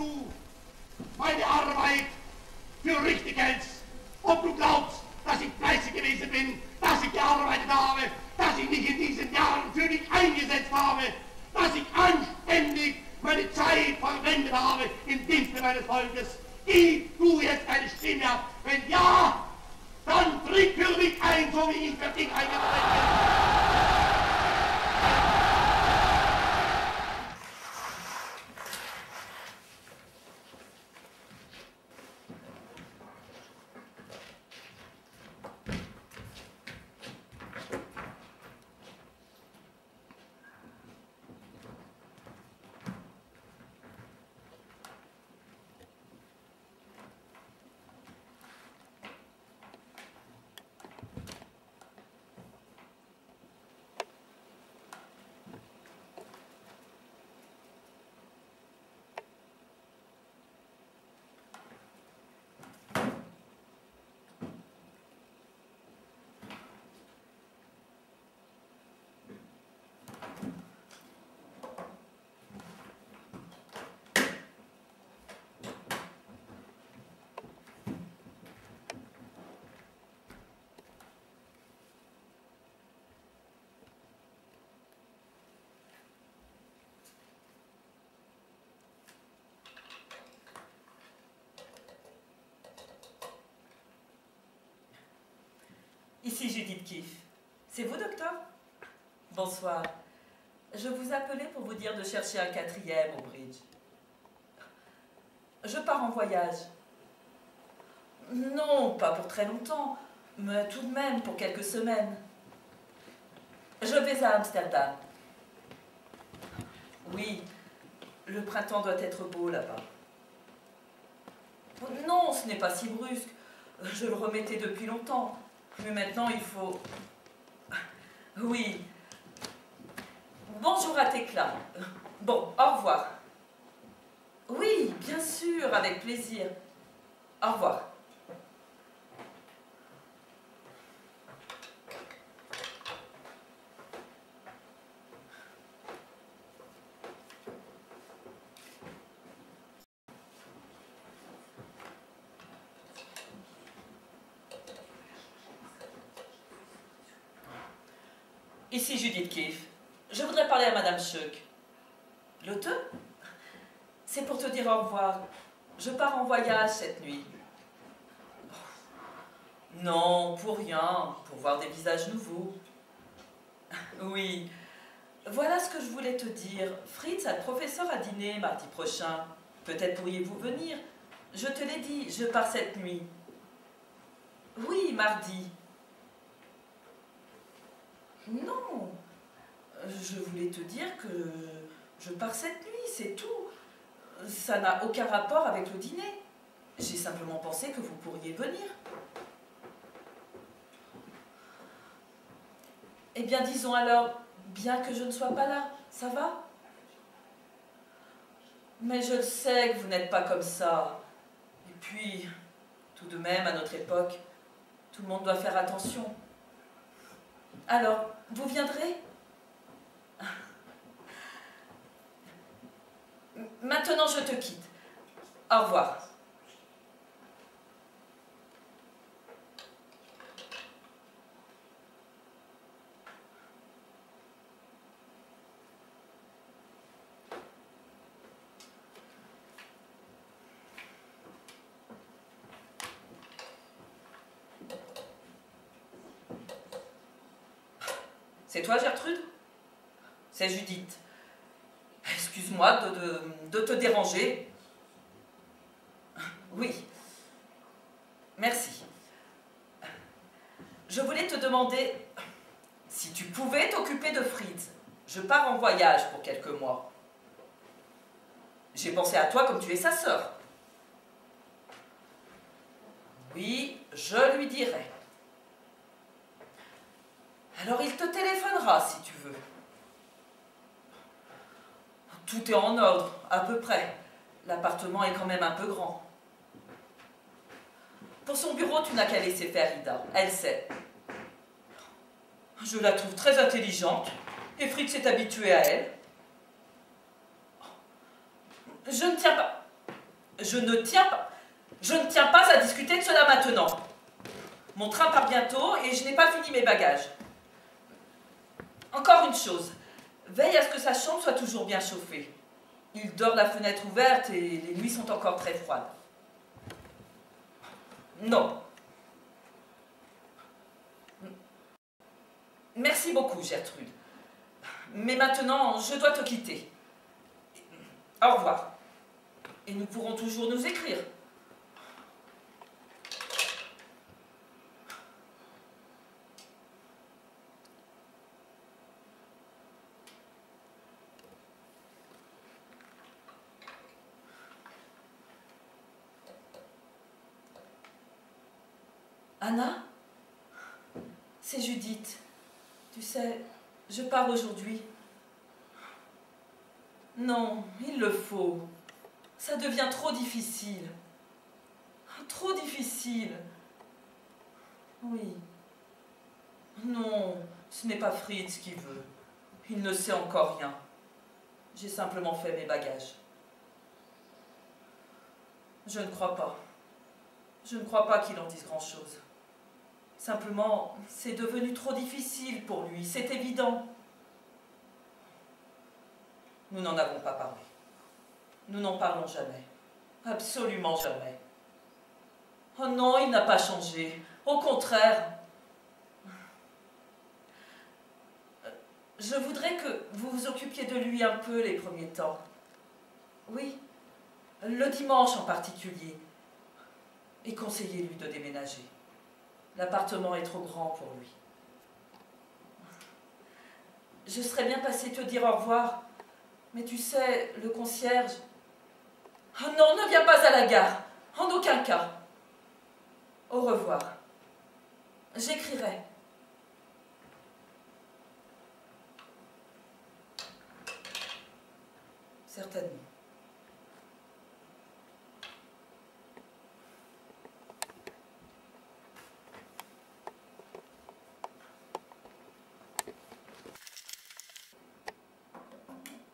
du meine Arbeit für richtig hältst, ob du glaubst, dass ich fleißig gewesen bin, dass ich gearbeitet habe, dass ich mich in diesen Jahren für dich eingesetzt habe, dass ich anständig meine Zeit verwendet habe im Dienste meines Volkes. Gib du jetzt eine Stimme ab. Wenn ja, dann tritt für mich ein, so wie ich für dich eingetreten bin. Ici Judith Kiff. C'est vous, docteur? Bonsoir. Je vous appelais pour vous dire de chercher un 4e au bridge. Je pars en voyage. Non, pas pour très longtemps, mais tout de même pour quelques semaines. Je vais à Amsterdam. Oui, le printemps doit être beau là-bas. Non, ce n'est pas si brusque. Je le remettais depuis longtemps. Mais maintenant, il faut... Oui. Bonjour à Thécla. Bon, au revoir. Oui, bien sûr, avec plaisir. Au revoir. Ici Judith Kiff. Je voudrais parler à Madame Schuck. L'auteur? C'est pour te dire au revoir. Je pars en voyage cette nuit. Non, pour rien, pour voir des visages nouveaux. Oui, voilà ce que je voulais te dire. Fritz a le professeur à dîner mardi prochain. Peut-être pourriez-vous venir. Je te l'ai dit, je pars cette nuit. Oui, mardi. Non, je voulais te dire que je pars cette nuit, c'est tout. Ça n'a aucun rapport avec le dîner. J'ai simplement pensé que vous pourriez venir. Eh bien, disons alors, bien que je ne sois pas là, ça va? Mais je le sais que vous n'êtes pas comme ça. Et puis, tout de même, à notre époque, tout le monde doit faire attention. Alors, vous viendrez? Maintenant, je te quitte. Au revoir. C'est toi, Gertrude? C'est Judith. Excuse-moi de te déranger. Oui. Merci. Je voulais te demander si tu pouvais t'occuper de Fritz. Je pars en voyage pour quelques mois. J'ai pensé à toi comme tu es sa sœur. Oui, je lui dirai. Alors il te téléphonera si tu veux. Tout est en ordre, à peu près. L'appartement est quand même un peu grand. Pour son bureau, tu n'as qu'à laisser faire Ida. Elle sait. Je la trouve très intelligente et Fritz est habitué à elle. Je ne tiens pas. Je ne tiens pas à discuter de cela maintenant. Mon train part bientôt et je n'ai pas fini mes bagages. Encore une chose, veille à ce que sa chambre soit toujours bien chauffée. Il dort la fenêtre ouverte et les nuits sont encore très froides. Non. Merci beaucoup, Gertrude. Mais maintenant, je dois te quitter. Au revoir. Et nous pourrons toujours nous écrire. Anna? C'est Judith. Tu sais, je pars aujourd'hui. Non, il le faut. Ça devient trop difficile. Trop difficile. Oui. Non, ce n'est pas Fritz qui veut. Il ne sait encore rien. J'ai simplement fait mes bagages. Je ne crois pas. Je ne crois pas qu'il en dise grand-chose. Simplement, c'est devenu trop difficile pour lui, c'est évident. Nous n'en avons pas parlé. Nous n'en parlons jamais. Absolument jamais. Oh non, il n'a pas changé. Au contraire. Je voudrais que vous vous occupiez de lui un peu les premiers temps. Oui, le dimanche en particulier. Et conseillez-lui de déménager. L'appartement est trop grand pour lui. Je serais bien passée te dire au revoir, mais tu sais, le concierge... Oh non, ne viens pas à la gare, en aucun cas. Au revoir. J'écrirai. Certainement.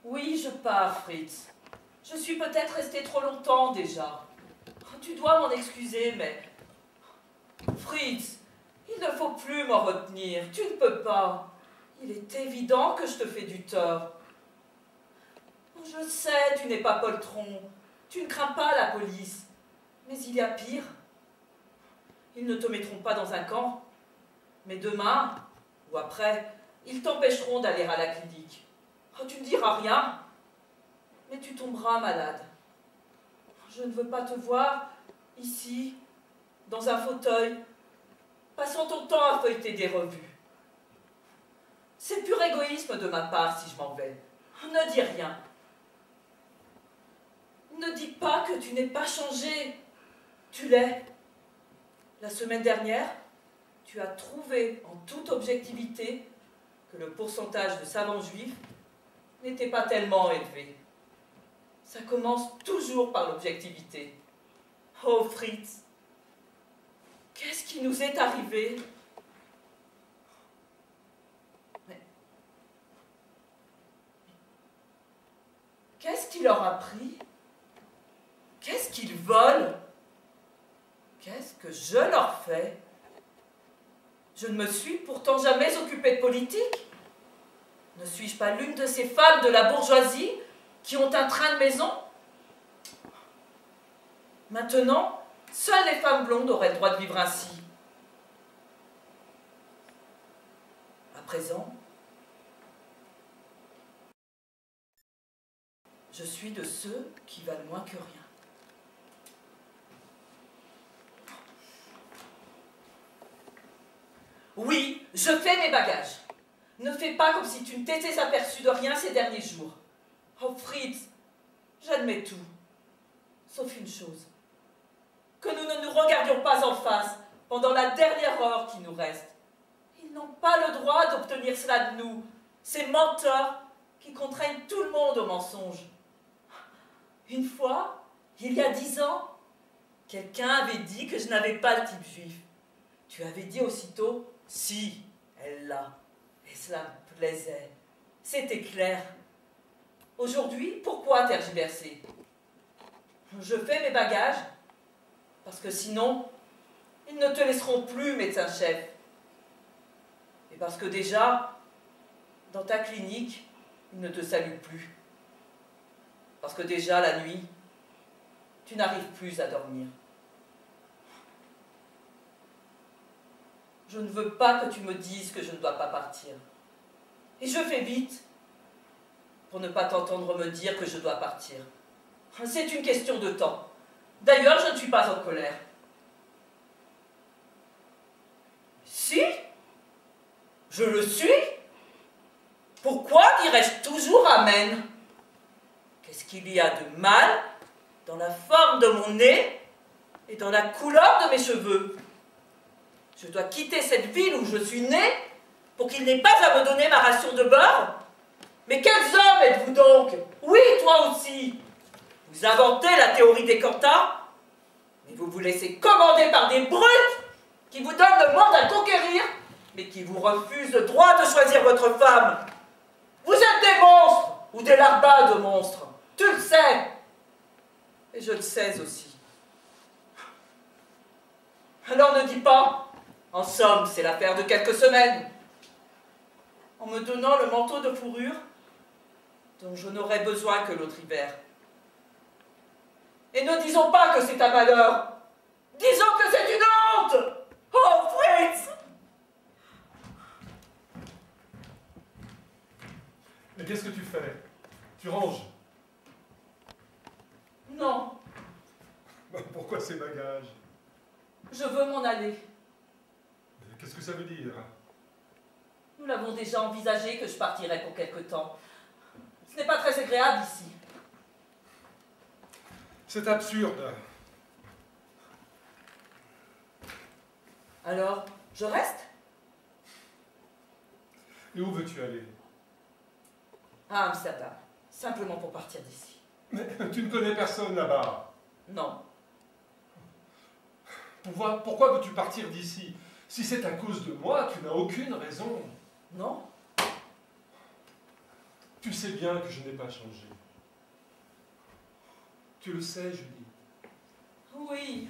Oui, je pars, Fritz. Je suis peut-être restée trop longtemps déjà. Tu dois m'en excuser, mais... Fritz, il ne faut plus m'en retenir. Tu ne peux pas. Il est évident que je te fais du tort. Je sais, tu n'es pas poltron. Tu ne crains pas la police. Mais il y a pire. Ils ne te mettront pas dans un camp. Mais demain, ou après, ils t'empêcheront d'aller à la clinique. Oh, tu ne diras rien, mais tu tomberas malade. Je ne veux pas te voir ici, dans un fauteuil, passant ton temps à feuilleter des revues. C'est pur égoïsme de ma part si je m'en vais. Ne dis rien. Ne dis pas que tu n'es pas changé. Tu l'es. La semaine dernière, tu as trouvé en toute objectivité que le pourcentage de savants juifs n'était pas tellement élevé. Ça commence toujours par l'objectivité. Oh Fritz, qu'est-ce qui nous est arrivé? Mais qu'est-ce qui leur a pris? Qu'est-ce qu'ils volent? Qu'est-ce que je leur fais? Je ne me suis pourtant jamais occupée de politique. Ne suis-je pas l'une de ces femmes de la bourgeoisie qui ont un train de maison? Maintenant, seules les femmes blondes auraient le droit de vivre ainsi. À présent, je suis de ceux qui valent moins que rien. Oui, je fais mes bagages. Ne fais pas comme si tu ne t'étais aperçu de rien ces derniers jours. Oh Fritz, j'admets tout, sauf une chose. Que nous ne nous regardions pas en face pendant la dernière heure qui nous reste. Ils n'ont pas le droit d'obtenir cela de nous, ces menteurs qui contraignent tout le monde au mensonge. Une fois, il y a 10 ans, quelqu'un avait dit que je n'avais pas le type juif. Tu avais dit aussitôt, si, elle l'a. Et cela me plaisait. C'était clair. Aujourd'hui, pourquoi tergiverser? Je fais mes bagages, parce que sinon, ils ne te laisseront plus, médecin-chef. Et parce que déjà, dans ta clinique, ils ne te saluent plus. Parce que déjà, la nuit, tu n'arrives plus à dormir. Je ne veux pas que tu me dises que je ne dois pas partir. Et je fais vite, pour ne pas t'entendre me dire que je dois partir. C'est une question de temps. D'ailleurs, je ne suis pas en colère. Si, je le suis. Pourquoi dirais-je toujours amen? Qu'est-ce qu'il y a de mal dans la forme de mon nez et dans la couleur de mes cheveux? Je dois quitter cette ville où je suis née pour qu'il n'ait pas à me donner ma ration de beurre? Mais quels hommes êtes-vous donc? Oui, toi aussi. Vous inventez la théorie des quantins, mais vous vous laissez commander par des brutes qui vous donnent le monde à conquérir, mais qui vous refusent le droit de choisir votre femme. Vous êtes des monstres, ou des larbins de monstres. Tu le sais. Et je le sais aussi. Alors ne dis pas, en somme, c'est l'affaire de quelques semaines. En me donnant le manteau de fourrure dont je n'aurai besoin que l'autre hiver. Et ne disons pas que c'est un malheur. Disons que c'est une honte. Oh, Fritz! Mais qu'est-ce que tu fais? Tu ranges? Non, Pourquoi ces bagages? je veux m'en aller. Qu'est-ce que ça veut dire? Nous l'avons déjà envisagé que je partirais pour quelque temps. Ce n'est pas très agréable ici. C'est absurde. Alors, je reste? Et où veux-tu aller? À Amsterdam, simplement pour partir d'ici. Mais tu ne connais personne là-bas. Non, Pourquoi veux-tu partir d'ici? Si c'est à cause de moi, tu n'as aucune raison. non, Tu sais bien que je n'ai pas changé. Tu le sais, Julie. oui.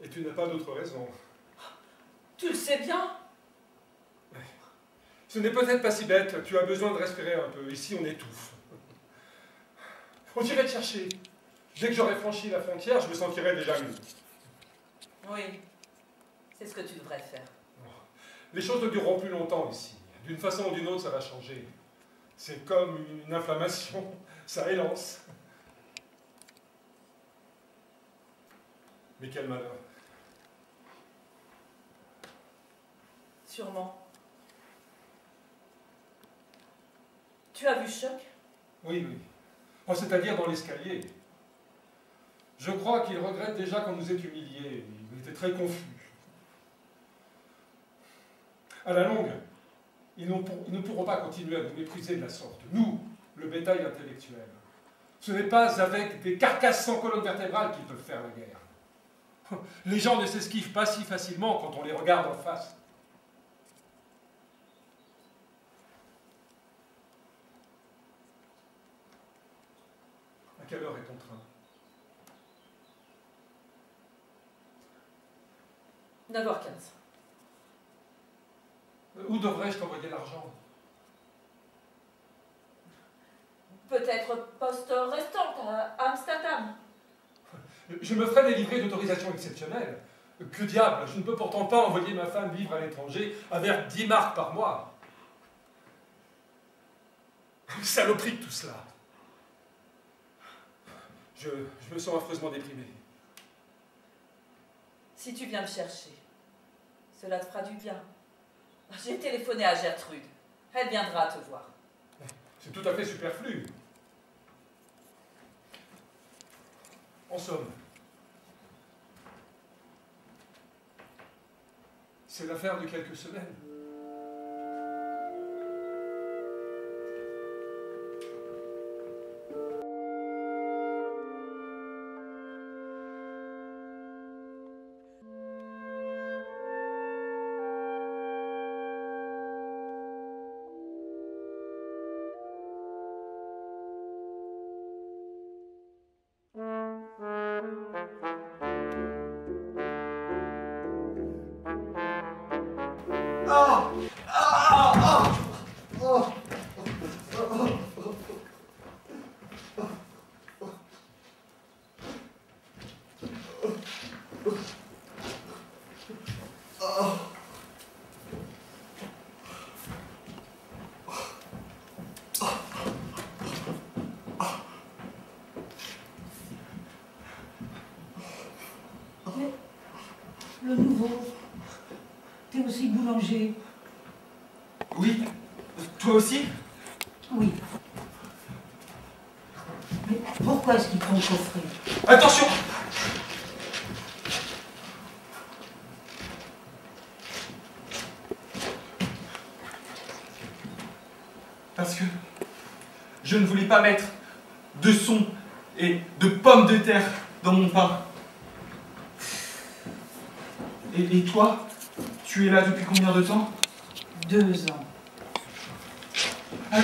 Et tu n'as pas d'autre raison. Tu le sais bien. Ce n'est peut-être pas si bête, tu as besoin de respirer un peu. Ici, on étouffe. On irait te chercher. Dès que j'aurai franchi la frontière, je me sentirai déjà mieux. Oui, c'est ce que tu devrais faire. Les choses ne dureront plus longtemps ici. D'une façon ou d'une autre, ça va changer. C'est comme une inflammation, ça élance. Mais quel malheur. Sûrement. Tu as vu Choc? Oui, oui. Oh, c'est-à-dire dans l'escalier. Je crois qu'il regrette déjà qu'on nous ait humiliés. Il était très confus. À la longue, ils ne pourront pas continuer à nous mépriser de la sorte. Nous, le bétail intellectuel. Ce n'est pas avec des carcasses sans colonne vertébrale qu'ils peuvent faire la guerre. Les gens ne s'esquivent pas si facilement quand on les regarde en face. À quelle heure est ton train? 9h15. Où devrais-je t'envoyer l'argent? Peut-être poste restante à Amsterdam. Je me ferai délivrer d'autorisation exceptionnelle. Que diable, je ne peux pourtant pas envoyer ma femme vivre à l'étranger avec 10 marks par mois. Saloperie de tout cela. Je me sens affreusement déprimé. Si tu viens me chercher, cela te fera du bien. J'ai téléphoné à Gertrude. Elle viendra te voir. C'est tout à fait superflu. En somme, c'est l'affaire de quelques semaines. danger. Oui. Toi aussi? Oui. Mais pourquoi est-ce qu'ils t'ont coffré? Attention! Parce que je ne voulais pas mettre de son et de pommes de terre dans mon pain. Et toi, tu es là depuis combien de temps? 2 ans. Ah.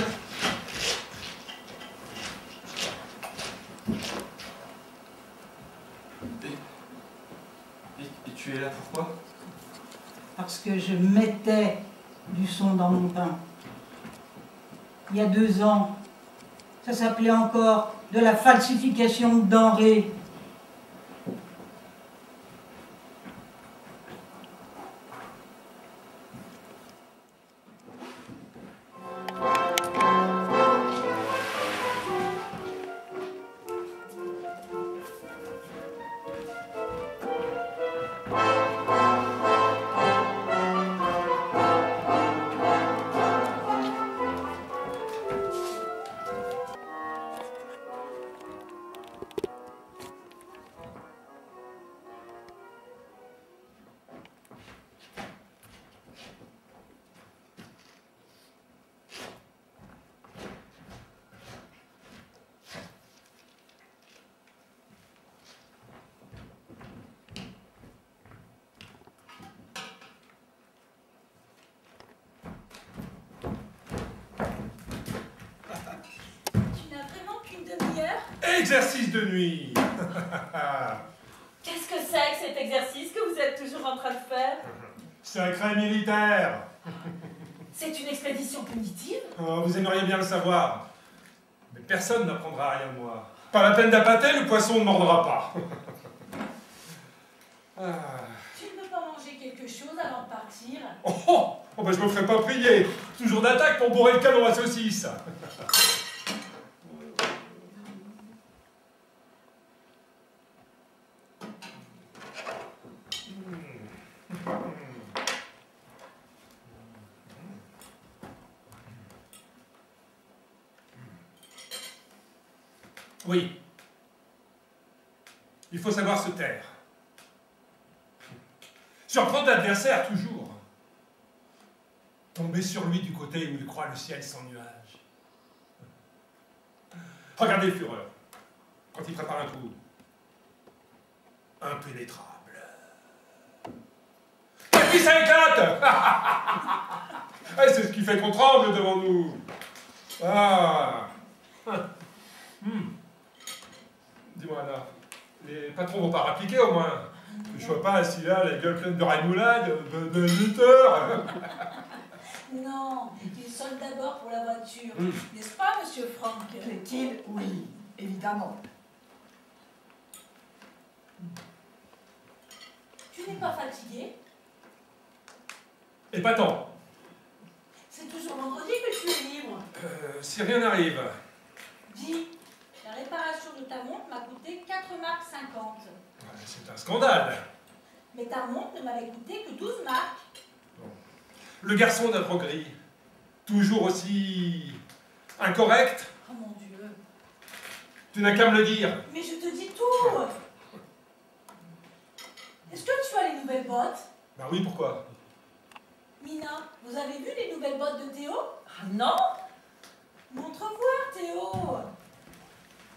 Et tu es là pourquoi? Parce que je mettais du son dans mon pain. Il y a 2 ans, ça s'appelait encore de la falsification de denrées. Exercice de nuit. Qu'est-ce que c'est que cet exercice que vous êtes toujours en train de faire? Secret militaire. C'est une expédition punitive? Oh, vous aimeriez bien le savoir. Mais personne n'apprendra rien de moi. Pas la peine d'appâter, le poisson ne mordra pas. Tu ne peux pas manger quelque chose avant de partir? Oh, ben je me ferai pas prier. Toujours d'attaque pour bourrer le canon à saucisse. Oui. Il faut savoir se taire. Surprendre l'adversaire, toujours. Tomber sur lui du côté où il croit le ciel sans nuages. Regardez le Führer, quand il prépare un coup. Impénétrable. Et puis ça éclate. C'est ce qui fait qu'on tremble devant nous. Ah. Dis-moi là, les patrons vont pas rappliquer au moins. Que je sois pas assis là, la gueule pleine de raimoulade, de lutteurs. Non, il sonne d'abord pour la voiture. N'est-ce pas, monsieur Franck? Est-il? Oui, évidemment. Tu n'es pas fatigué? Épatant. C'est toujours vendredi que tu es libre. Si rien n'arrive. Dis, la réparation de ta montre m'a coûté 4,50 marques. C'est un scandale. Mais ta montre ne m'avait coûté que 12 marques. Le garçon d'un gris, toujours aussi incorrect. Oh mon Dieu. Tu n'as qu'à me le dire. Mais je te dis tout. Est-ce que tu as les nouvelles bottes? Ben oui, pourquoi? Mina, vous avez vu les nouvelles bottes de Théo? Ah non? Montre voir, Théo.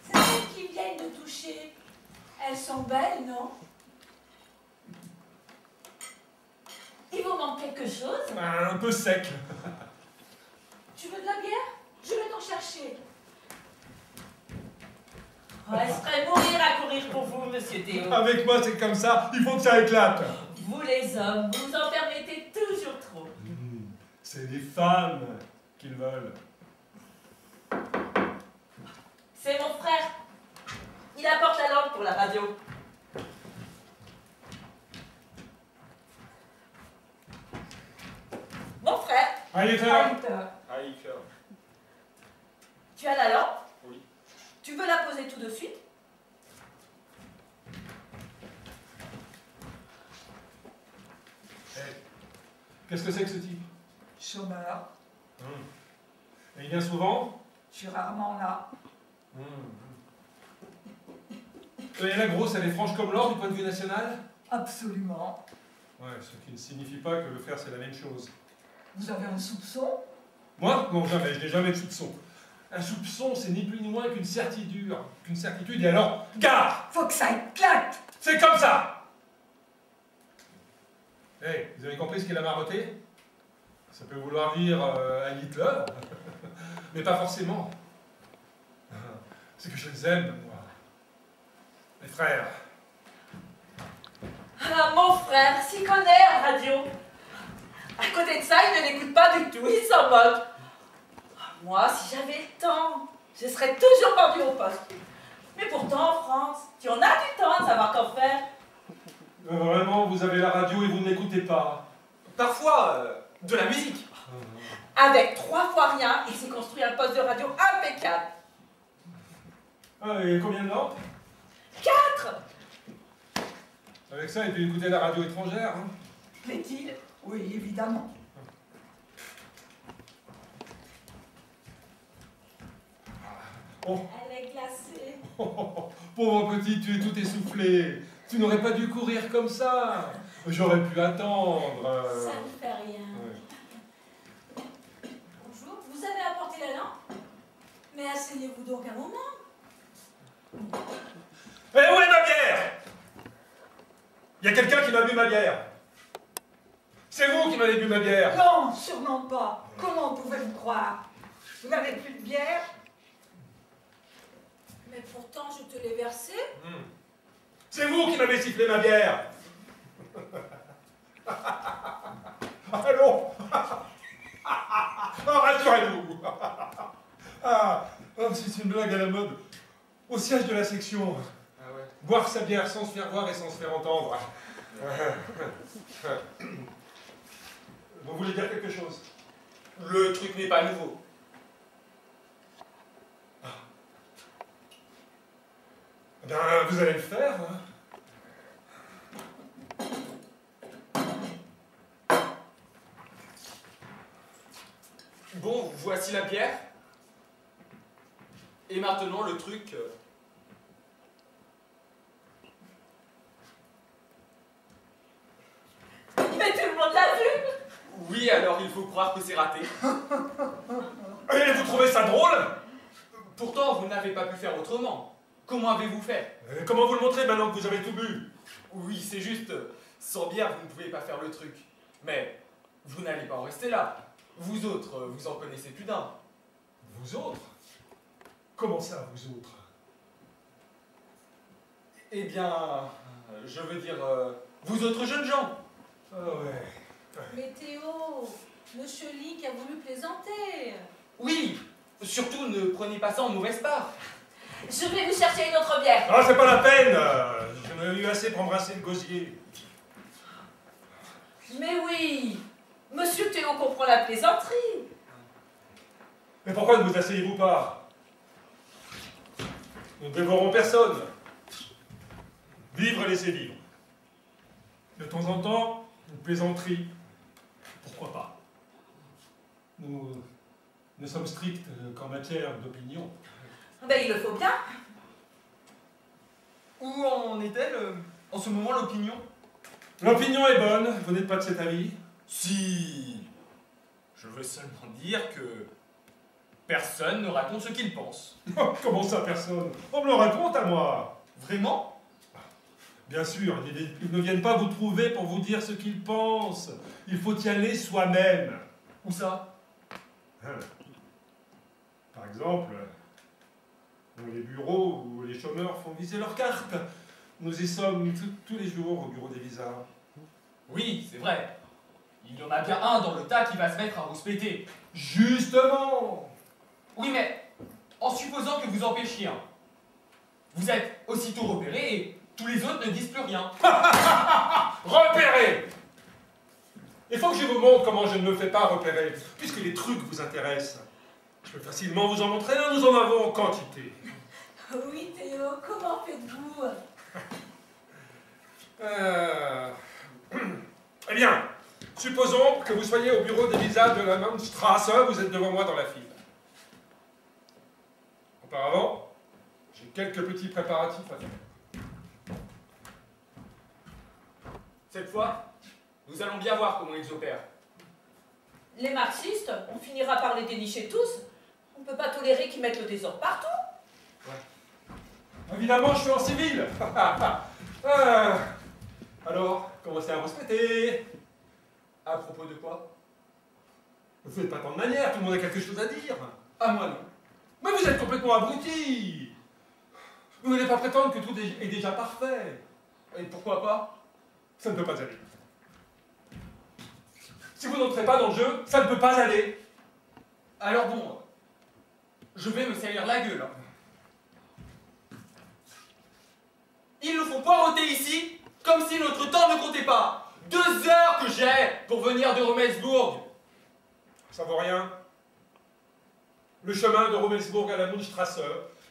C'est celles qui viennent de toucher. Elles sont belles, non? Il vous manque quelque chose? Un peu sec. Tu veux de la bière? Je vais t'en chercher. Ouais, je serais mourir à courir pour vous, monsieur Théo. Avec moi, c'est comme ça. Il faut que ça éclate. Vous les hommes, vous en permettez toujours trop. C'est les femmes qu'ils veulent. C'est mon frère. Il apporte la lampe pour la radio. Mon frère. Aïe, Tu as la lampe? Oui. Tu veux la poser tout de suite? Qu'est-ce que c'est que ce type? Chômeur. Et il vient souvent? Je suis rarement là. Et la grosse, elle est franche comme l'or du point de vue national? Absolument. Ouais, ce qui ne signifie pas que le faire c'est la même chose. Vous avez un soupçon? Moi? Non, jamais, je n'ai jamais de soupçon. Un soupçon, c'est ni plus ni moins qu'une certitude. Et alors, gare! Faut que ça éclate! C'est comme ça! Hey, vous avez compris ce qu'il a marotté? Ça peut vouloir dire un Hitler, mais pas forcément. C'est que je les aime, moi. Mes frères. Ah, mon frère s'y connaît en radio. À côté de ça, il ne l'écoute pas du tout, il s'en moque. Moi, si j'avais le temps, je serais toujours pendu au poste. Mais pourtant, en France, tu en as du temps de savoir qu'en faire. Vraiment, vous avez la radio et vous ne l'écoutez pas. Parfois, de la musique. Avec 3 fois rien, il s'est construit un poste de radio impeccable. Ah, et combien de lampes? 4. Avec ça, il peut écouter la radio étrangère. Hein. Plaît-il? Oui, évidemment. Oh. Elle est glacée. Pauvre petit, tu es tout essoufflé. Tu n'aurais pas dû courir comme ça. J'aurais pu attendre. Ça ne fait rien. Ouais. Bonjour, vous avez apporté la lampe? Mais asseyez-vous donc un moment. Eh, où est ma bière? Il y a quelqu'un qui m'a bu ma bière. C'est vous qui m'avez bu ma bière. Non, sûrement pas. Comment pouvez-vous croire? Vous n'avez plus de bière? Mais pourtant, je te l'ai versée. C'est vous qui m'avez sifflé ma bière. Allons. Rassurez-vous. C'est une blague à la mode. Au siège de la section. Ah ouais. Boire sa bière sans se faire voir et sans se faire entendre. Vous voulez dire quelque chose? Le truc n'est pas nouveau. Ben, vous allez le faire. Hein. Bon, voici la bière. Et maintenant le truc... Mais tout le monde l'a vu. Oui, alors il faut croire que c'est raté. Et vous trouvez ça drôle? Pourtant, vous n'avez pas pu faire autrement. Comment avez-vous fait? Comment vous le montrez maintenant que vous avez tout bu? Oui, c'est juste, sans bière, vous ne pouvez pas faire le truc. Mais vous n'allez pas en rester là. Vous autres, vous en connaissez plus d'un. Vous autres? Comment ça, vous autres? Eh bien, je veux dire, vous autres jeunes gens. Ah ouais. Mais Théo, Monsieur Lick a voulu plaisanter. Oui, surtout ne prenez pas ça en mauvaise part. Je vais vous chercher une autre bière. Ah, c'est pas la peine. J'en ai eu assez pour embrasser le gosier. Mais oui, Monsieur Théo comprend la plaisanterie. Mais pourquoi ne vous asseyez-vous pas? Nous ne dévorons personne. Vivre, laissez vivre. De temps en temps, une plaisanterie. Pourquoi pas? Nous ne sommes stricts qu'en matière d'opinion. Ben, il le faut bien. Où en est-elle en ce moment l'opinion? L'opinion est bonne, vous n'êtes pas de cet avis? Si. Je veux seulement dire que personne ne raconte ce qu'il pense. Comment ça, personne? On me le raconte à moi. Vraiment? Bien sûr, ils ne viennent pas vous trouver pour vous dire ce qu'ils pensent. Il faut y aller soi-même. Où ça? Par exemple, dans les bureaux où les chômeurs font viser leurs cartes. Nous y sommes tous les jours au bureau des visas. Oui, c'est vrai. Il y en a bien un dans le tas qui va se mettre à rouspéter. Justement! Oui, mais en supposant que vous empêchiez un, vous êtes aussitôt repéré et tous les autres ne disent plus rien. Repérez! Il faut que je vous montre comment je ne me fais pas repérer, puisque les trucs vous intéressent. Je peux facilement vous en montrer un, nous en avons en quantité. Oui, Théo, comment faites-vous? Eh bien, Supposons que vous soyez au bureau des visas de la Mannstrasse, vous êtes devant moi dans la file. Auparavant, j'ai quelques petits préparatifs à faire. Cette fois, nous allons bien voir comment ils opèrent. Les marxistes, on finira par les dénicher tous. On ne peut pas tolérer qu'ils mettent le désordre partout. Évidemment, je suis en civil. Alors, commencez à vous souhaiter. À propos de quoi? Vous n'êtes pas tant de manière, tout le monde a quelque chose à dire. À moi non. Mais vous êtes complètement abruti. Vous n'allez pas prétendre que tout est déjà parfait. Et pourquoi pas? Ça ne peut pas aller. Si vous n'entrez pas dans le jeu, ça ne peut pas aller. Alors bon, je vais me salir la gueule. Ils nous font poireauter ici, comme si notre temps ne comptait pas. 2 heures que j'ai pour venir de Rummelsburg. Ça vaut rien. Le chemin de Rummelsburg à la Mannstrasse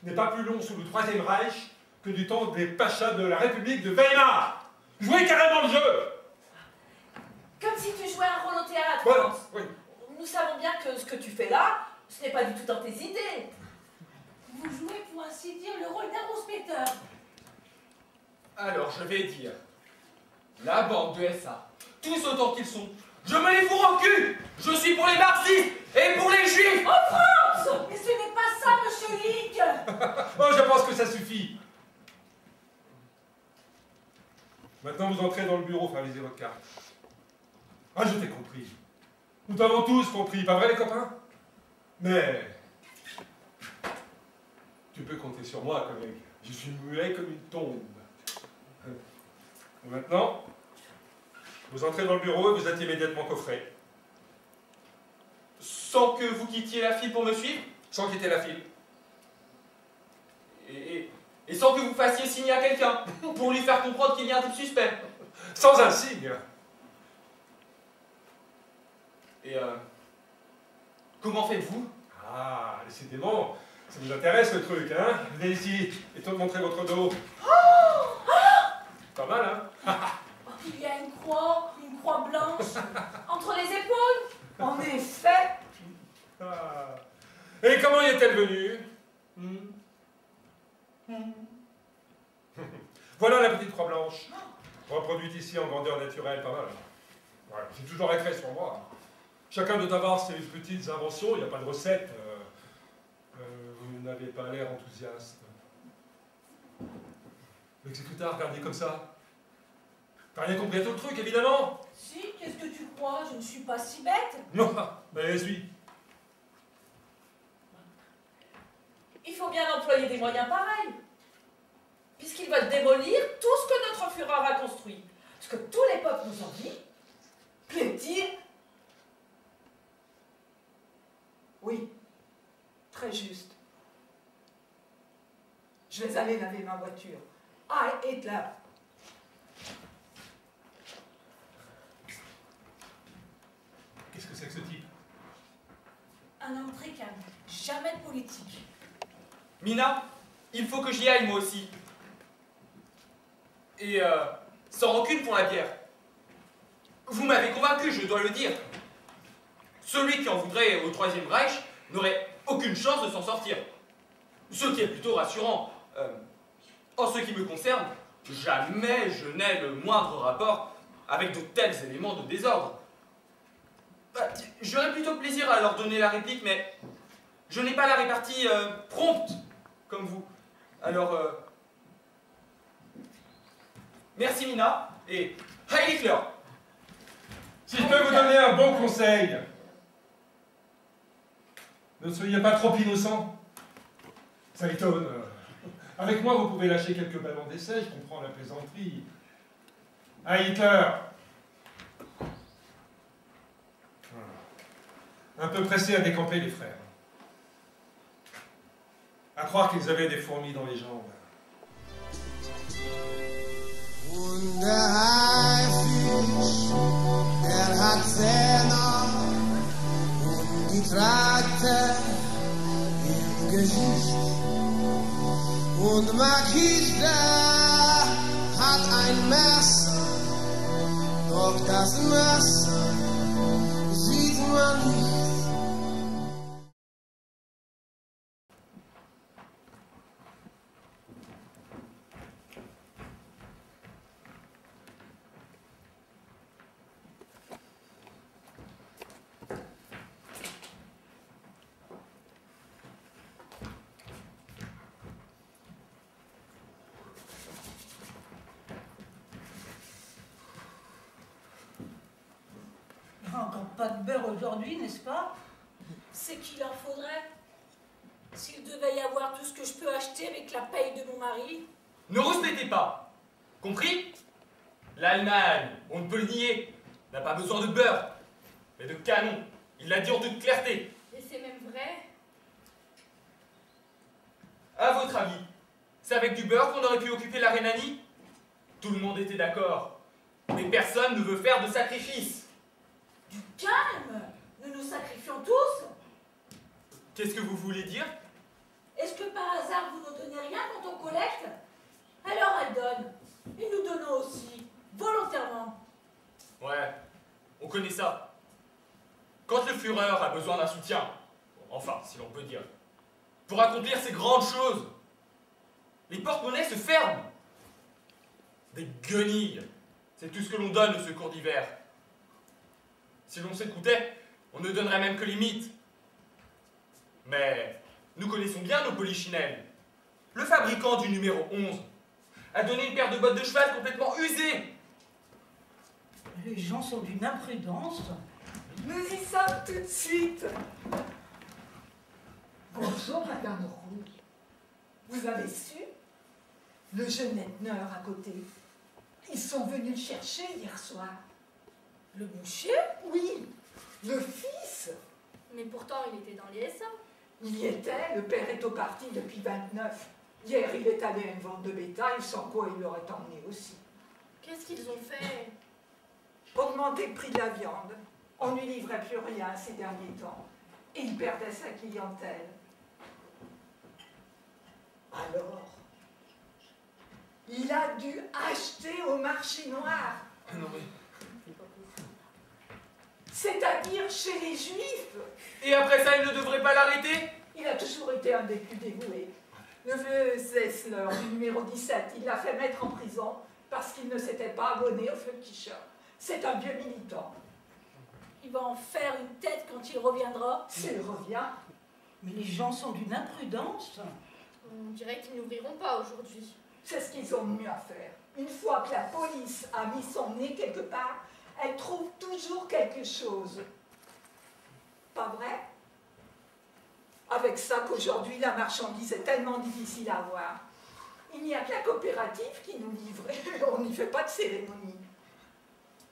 n'est pas plus long sous le Troisième Reich que du temps des pachas de la République de Weimar. Jouez carrément le jeu. Comme si tu jouais un rôle au théâtre, Voilà, Hans. oui. Nous savons bien que ce que tu fais là, ce n'est pas du tout dans tes idées. Vous jouez pour ainsi dire le rôle d'un rouspéteur. Alors je vais dire, la bande de SA, tous autant qu'ils sont, je me les fourre en cul. Je suis pour les marxistes et pour les juifs. En France! Mais ce n'est pas ça, monsieur Lick. Oh, je pense que ça suffit. Maintenant, vous entrez dans le bureau, faire viser votre carte. Ah, je t'ai compris. Nous t'avons tous compris, pas vrai les copains? Mais... tu peux compter sur moi, collègue. Je suis muet comme une tombe. Et maintenant, vous entrez dans le bureau et vous êtes immédiatement coffré. Sans que vous quittiez la file pour me suivre? Sans quitter la file. Et sans que vous fassiez signer à quelqu'un pour lui faire comprendre qu'il y a un type suspect. Sans un signe. Et comment faites-vous? Ah, décidément, ça vous intéresse le truc, hein? Venez ici, et tout montrer votre dos. Pas mal, hein? Il y a une croix blanche, entre les épaules. En effet. Ah. Et comment y est-elle venue? Voilà la petite croix blanche, reproduite ici en grandeur naturelle, pas mal. Ouais, j'ai toujours écrit sur moi. Chacun doit avoir ses petites inventions, il n'y a pas de recette. Vous n'avez pas l'air enthousiaste. L'exécuteur, regardez comme ça. T'as rien compris à tout le truc, évidemment. Si, qu'est-ce que tu crois? Je ne suis pas si bête. Non, mais suis. Il faut bien employer des moyens pareils. Puisqu'ils veulent démolir tout ce que notre Führer a construit. Ce que tous les peuples nous envient. Plaît-il? Oui, très juste. Je vais aller laver ma voiture. Ah, Hitler. Qu'est-ce que c'est que ce type? Un homme très calme, jamais de politique. Mina, il faut que j'y aille moi aussi. Et sans rancune pour la bière. Vous m'avez convaincu, je dois le dire. Celui qui en voudrait au Troisième Reich n'aurait aucune chance de s'en sortir. Ce qui est plutôt rassurant. En ce qui me concerne, jamais je n'ai le moindre rapport avec de tels éléments de désordre. J'aurais plutôt plaisir à leur donner la réplique, mais je n'ai pas la répartie prompte, comme vous. Alors, merci Mina, et Heil Hitler! Si je peux vous donner un bon conseil, ne soyez pas trop innocent. Ça étonne. Avec moi, vous pouvez lâcher quelques ballons d'essai, je comprends la plaisanterie. Heil Hitler! Un peu pressé à décamper les frères. À croire qu'ils avaient des fourmis dans les jambes. Und der Haifisch, der hat Zähne und die tragt er im Gesicht. Und Magister hat ein Messer Doch das Messer sieht man nicht. Encore pas de beurre aujourd'hui, n'est-ce pas? C'est qu'il en faudrait. S'il devait y avoir tout ce que je peux acheter avec la paye de mon mari. Ne rouspétez pas. Compris? L'Allemagne, on ne peut le nier, n'a pas besoin de beurre, mais de canon. Il l'a dit en toute clarté. Et c'est même vrai. À votre avis, c'est avec du beurre qu'on aurait pu occuper la Rhénanie? Tout le monde était d'accord. Mais personne ne veut faire de sacrifice. Du calme! Nous nous sacrifions tous. Qu'est-ce que vous voulez dire? Est-ce que par hasard vous ne donnez rien quand on collecte? Alors elle donne. Et nous donnons aussi, volontairement. Ouais, on connaît ça. Quand le Führer a besoin d'un soutien, enfin, si l'on peut dire, pour accomplir ces grandes choses, les porte-monnaies se ferment. Des guenilles, c'est tout ce que l'on donne au secours d'hiver. Si l'on s'écoutait, on ne donnerait même que les mythes. Mais nous connaissons bien nos polichinelles. Le fabricant du numéro 11 a donné une paire de bottes de cheval complètement usées. Les gens sont d'une imprudence. Nous y sommes tout de suite. Bonjour, Madame Roux. Vous avez su? Le jeune Lettner à côté. Ils sont venus le chercher hier soir. Le boucher? Oui, le fils. Mais pourtant, il était dans les SA. Il y était, le père est au parti depuis 29. Hier, il est allé à une vente de bétail, sans quoi il l'aurait emmené aussi. Qu'est-ce qu'ils ont fait? Augmenter le prix de la viande. On ne lui livrait plus rien ces derniers temps. Et il perdait sa clientèle. Alors, il a dû acheter au marché noir. Non mais... C'est-à-dire chez les Juifs. Et après ça, il ne devrait pas l'arrêter? Il a toujours été un des plus dévoués. Le vieux Zessler, du numéro 17, il l'a fait mettre en prison parce qu'il ne s'était pas abonné au Völkischer. C'est un vieux militant. Il va en faire une tête quand il reviendra. S'il revient. Mais les gens sont d'une imprudence. On dirait qu'ils n'ouvriront pas aujourd'hui. C'est ce qu'ils ont de mieux à faire. Une fois que la police a mis son nez quelque part, elle trouve toujours quelque chose. Pas vrai? Avec ça qu'aujourd'hui, la marchandise est tellement difficile à avoir. Il n'y a que la coopérative qui nous livre. On n'y fait pas de cérémonie.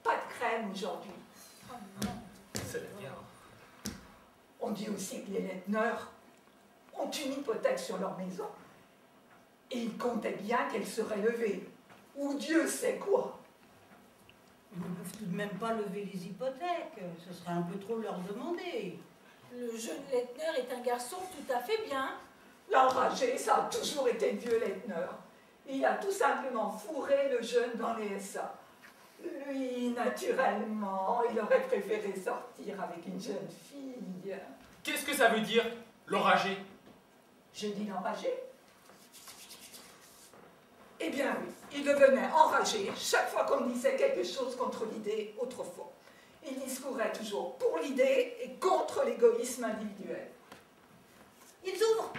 Pas de crème aujourd'hui. Oh non. C'est la guerre. On dit aussi que les Lettner ont une hypothèque sur leur maison. Et ils comptaient bien qu'elle serait levée. Ou Dieu sait quoi. Ils ne peuvent tout de même pas lever les hypothèques. Ce serait un peu trop leur demander. Le jeune Lettner est un garçon tout à fait bien. L'enragé, ça a toujours été le vieux Lettner. Il a tout simplement fourré le jeune dans les SA. Lui, naturellement, il aurait préféré sortir avec une jeune fille. Qu'est-ce que ça veut dire, l'enragé? J'ai dit l'enragé? Eh bien oui, il devenait enragé chaque fois qu'on disait quelque chose contre l'idée autrefois. Il discourait toujours pour l'idée et contre l'égoïsme individuel. Ils ouvrent.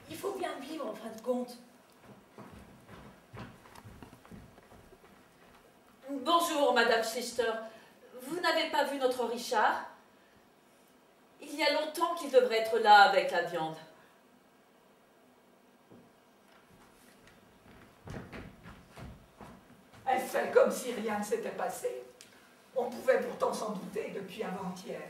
Il faut bien vivre en fin de compte. Bonjour, Madame Schichter. Vous n'avez pas vu notre Richard? Il y a longtemps qu'il devrait être là avec la viande. Elle fait comme si rien ne s'était passé. On pouvait pourtant s'en douter depuis avant-hier.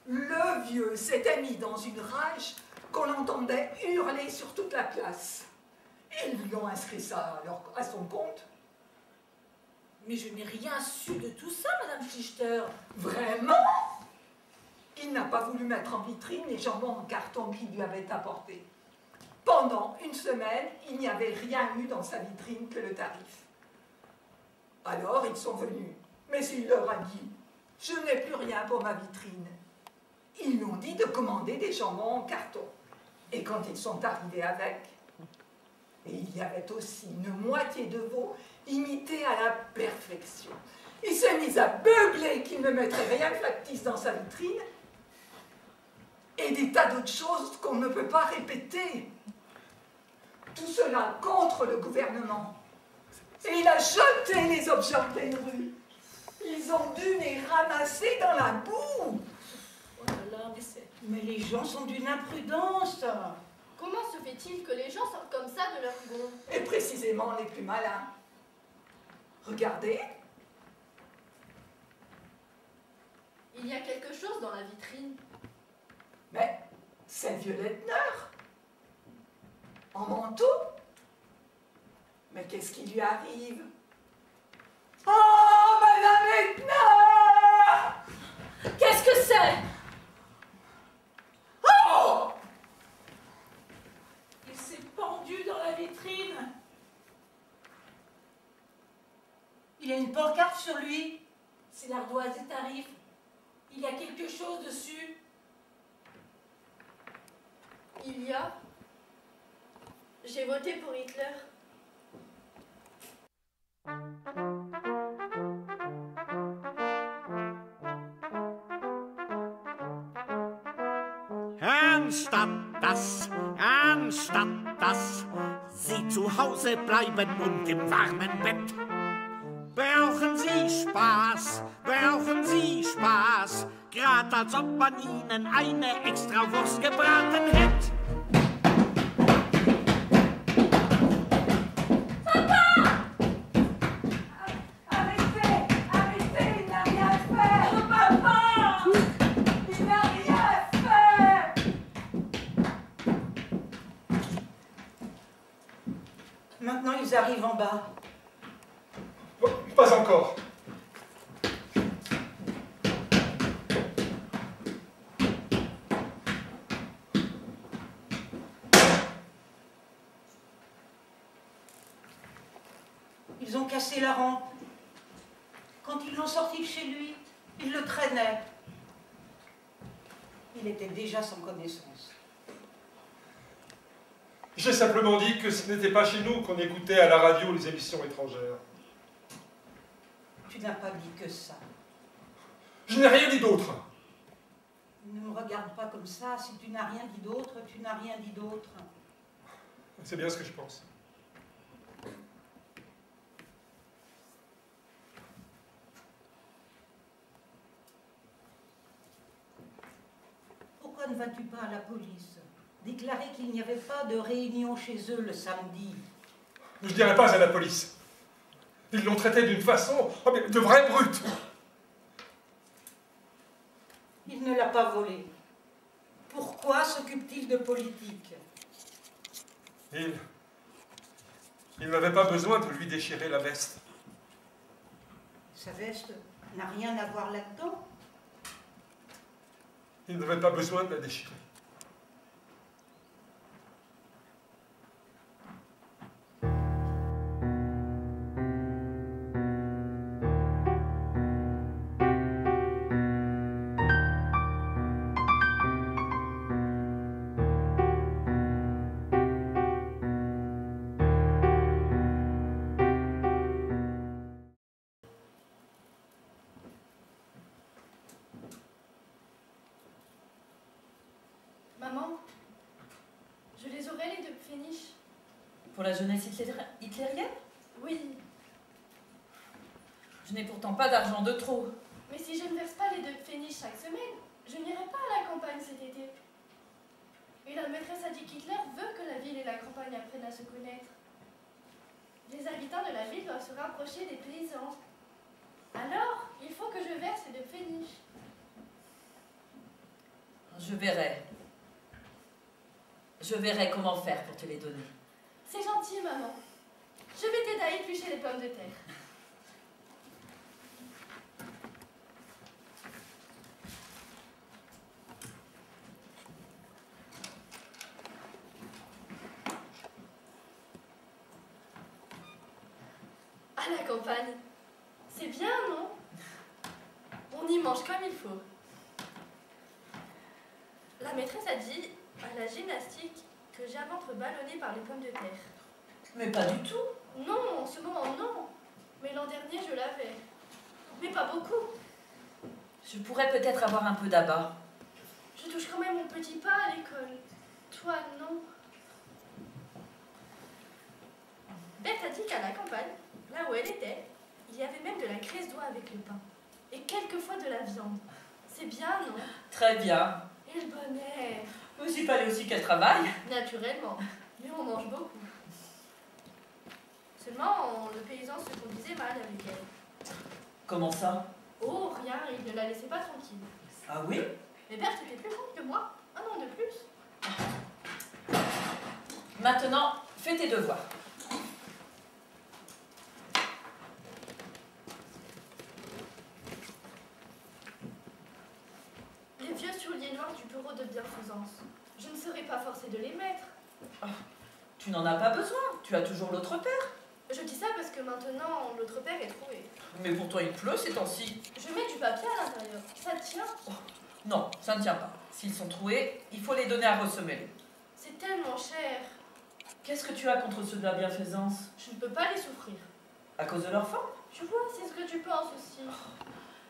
Le vieux s'était mis dans une rage qu'on entendait hurler sur toute la place. Ils lui ont inscrit ça à son compte. Mais je n'ai rien su de tout ça, Madame Schichter. Vraiment? Il n'a pas voulu mettre en vitrine les jambons en carton qu'il lui avait apportés. Pendant une semaine, il n'y avait rien eu dans sa vitrine que le tarif. Alors ils sont venus, mais il leur a dit « Je n'ai plus rien pour ma vitrine ». Ils lui ont dit de commander des jambons en carton. Et quand ils sont arrivés avec, et il y avait aussi une moitié de veau imité à la perfection. Il s'est mis à beugler qu'il ne mettrait rien de factice dans sa vitrine et des tas d'autres choses qu'on ne peut pas répéter. Tout cela contre le gouvernement. Et il a jeté les objets en pleine rue. Ils ont dû les ramasser dans la boue. Oh là là, Mais les gens sont d'une imprudence. comment se fait-il que les gens sortent comme ça de leur gond? Et précisément les plus malins. Regardez. Il y a quelque chose dans la vitrine. Mais c'est le vieux Lettner. En manteau. Mais qu'est-ce qui lui arrive? Oh, Madame Lettner! Qu'est-ce que c'est? Oh! Il s'est pendu dans la vitrine. Il a une pancarte sur lui. C'est l'ardoise des tarifs. Il y a quelque chose dessus. Il y a... J'ai voté pour Hitler. Anstatt dass Sie zu Hause bleiben und im warmen Bett. Brauchen Sie Spaß, grad als ob man Ihnen eine Extrawurst gebraten hätt. Maintenant, ils arrivent en bas. Oh, pas encore. Ils ont cassé la rampe. Quand ils l'ont sorti de chez lui, ils le traînaient. Il était déjà sans connaissance. J'ai simplement dit que ce n'était pas chez nous qu'on écoutait à la radio les émissions étrangères. Tu n'as pas dit que ça. Je n'ai rien dit d'autre. Ne me regarde pas comme ça. Si tu n'as rien dit d'autre, tu n'as rien dit d'autre. C'est bien ce que je pense. Pourquoi ne vas-tu pas à la police? Déclarer qu'il n'y avait pas de réunion chez eux le samedi. Je ne dirai pas à la police. Ils l'ont traité d'une façon de vraie brute. Il ne l'a pas volé. Pourquoi s'occupe-t-il de politique? Il n'avait pas besoin de lui déchirer la veste. Sa veste n'a rien à voir là-dedans. Il n'avait pas besoin de la déchirer. Maman, je les aurai les deux Pfennig. Pour la jeunesse hitlérienne? Oui, Je n'ai pourtant pas d'argent de trop. mais si je ne verse pas les deux Pfennig chaque semaine, je n'irai pas à la campagne cet été. Et la maîtresse a dit qu'Hitler veut que la ville et la campagne apprennent à se connaître. Les habitants de la ville doivent se rapprocher des paysans. Alors, il faut que je verse les deux Pfennig. Je verrai. Je verrai comment faire pour te les donner. C'est gentil, maman. Je vais t'aider à éplucher les pommes de terre. campagne. C'est bien, non? On y mange comme il faut. La maîtresse a dit à la gymnastique que j'ai un ventre ballonné par les pommes de terre. Mais pas du tout. Non, en ce moment, non. Mais l'an dernier, je l'avais. Mais pas beaucoup. Je pourrais peut-être avoir un peu d'abat. Je touche quand même mon petit pas à l'école. Toi, non. Berthe a dit qu'à la campagne, là où elle était, il y avait même de la graisse d'oie avec le pain. Et quelquefois de la viande. C'est bien, non? Très bien. Et le bon air. Mais il fallait aussi qu'elle travaille. Naturellement. Mais on mange beaucoup. Seulement, le paysan se conduisait mal avec elle. Comment ça? Oh, rien, il ne la laissait pas tranquille. Ah oui? Mais Berthe était plus grande que moi. Un an de plus. Maintenant, fais tes devoirs. Les vieux souliers noirs du bureau de bienfaisance. Je ne serais pas forcée de les mettre. Oh, tu n'en as pas besoin. Tu as toujours l'autre paire. Je dis ça parce que maintenant, l'autre paire est trouée. Mais pourtant il pleut ces temps-ci. Je mets du papier à l'intérieur. Ça tient. Oh, non, ça ne tient pas. S'ils sont troués, il faut les donner à ressemer. C'est tellement cher. Qu'est-ce que tu as contre ceux de la bienfaisance? Je ne peux pas les souffrir. À cause de leur forme? Tu vois, c'est ce que tu penses aussi.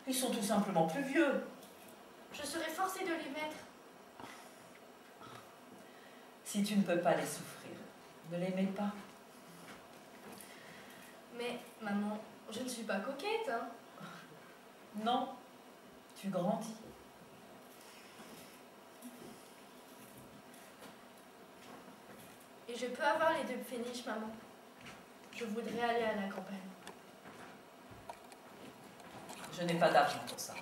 Ils sont tout simplement plus vieux. Je serais forcée de les mettre. Si tu ne peux pas les souffrir, ne les mets pas. Mais, maman, je ne suis pas coquette, hein. Non, tu grandis. Et je peux avoir les deux pfennigs, maman. Je voudrais aller à la campagne. Je n'ai pas d'argent pour ça.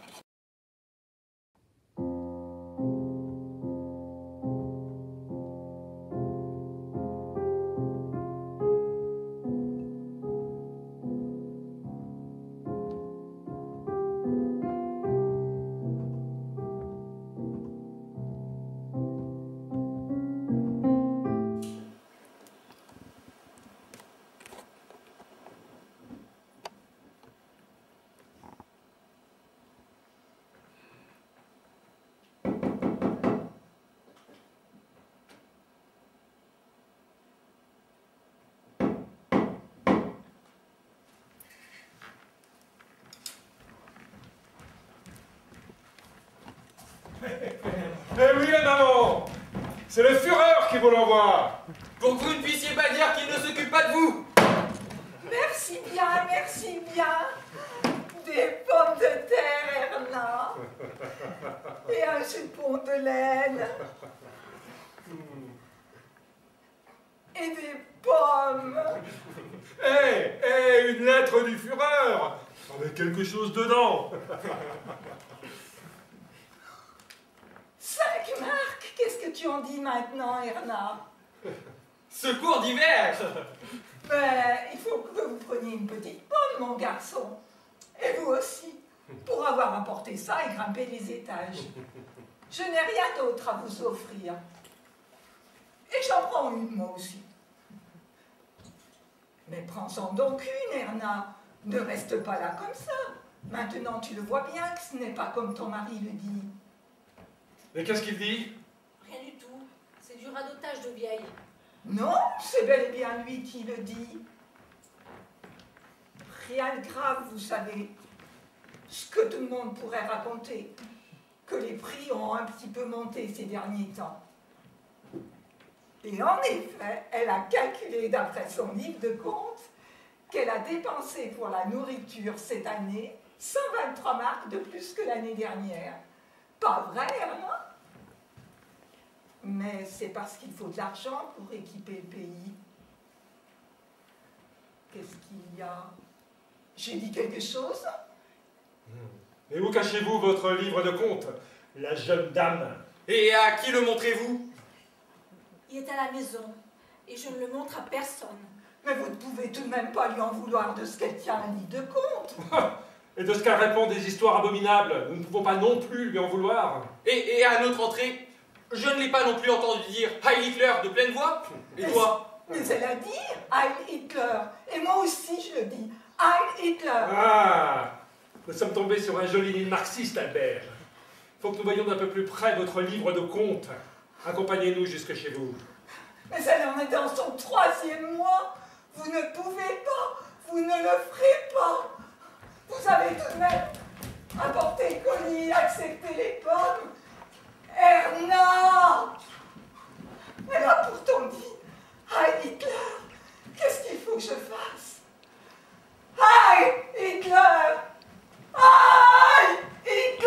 Eh oui, maman! C'est le Führer qui vous l'envoie! Pour que vous ne puissiez pas dire qu'il ne s'occupe pas de vous. Merci bien. Des pommes de terre, Erna. Et un jupon de laine. Et des pommes. Une lettre du Führer! Avec quelque chose dedans! 5 marques. Qu'est-ce que tu en dis maintenant, Erna? Secours d'hiver. Mais il faut que vous preniez une petite pomme, mon garçon. Et vous aussi, pour avoir apporté ça et grimpé les étages. Je n'ai rien d'autre à vous offrir. Et j'en prends une, moi aussi. Mais prends-en donc une, Erna. Ne reste pas là comme ça. Maintenant, tu le vois bien que ce n'est pas comme ton mari le dit. Et qu'est-ce qu'il dit? Rien du tout. C'est du radotage de vieille. Non, c'est bel et bien lui qui le dit. Rien de grave, vous savez. Ce que tout le monde pourrait raconter. Que les prix ont un petit peu monté ces derniers temps. Et en effet, elle a calculé d'après son livre de compte qu'elle a dépensé pour la nourriture cette année 123 marques de plus que l'année dernière. Pas vrai, Erna? Mais c'est parce qu'il faut de l'argent pour équiper le pays. Qu'est-ce qu'il y a? J'ai dit quelque chose? Et où cachez-vous votre livre de compte, la jeune dame? Et à qui le montrez-vous? Il est à la maison et je ne le montre à personne. Mais vous ne pouvez tout de même pas lui en vouloir de ce qu'elle tient un livre de compte. Et de ce qu'elle répond des histoires abominables, nous ne pouvons pas non plus lui en vouloir. Et à notre entrée, je ne l'ai pas non plus entendu dire Heil Hitler de pleine voix. Et toi? Mais elle a dit Heil Hitler. Et moi aussi je le dis Heil Hitler. Ah, nous sommes tombés sur un joli livre marxiste, Albert. Faut que nous voyions d'un peu plus près votre livre de comptes. Accompagnez-nous jusque chez vous. Mais elle en est dans son 3e mois. Vous ne pouvez pas, vous ne le ferez pas. Vous avez tout de même apporté le colis, accepté les pommes. Erna! Elle a pourtant dit Heil Hitler. Qu'est-ce qu'il faut que je fasse? Heil Hitler! Heil Hitler!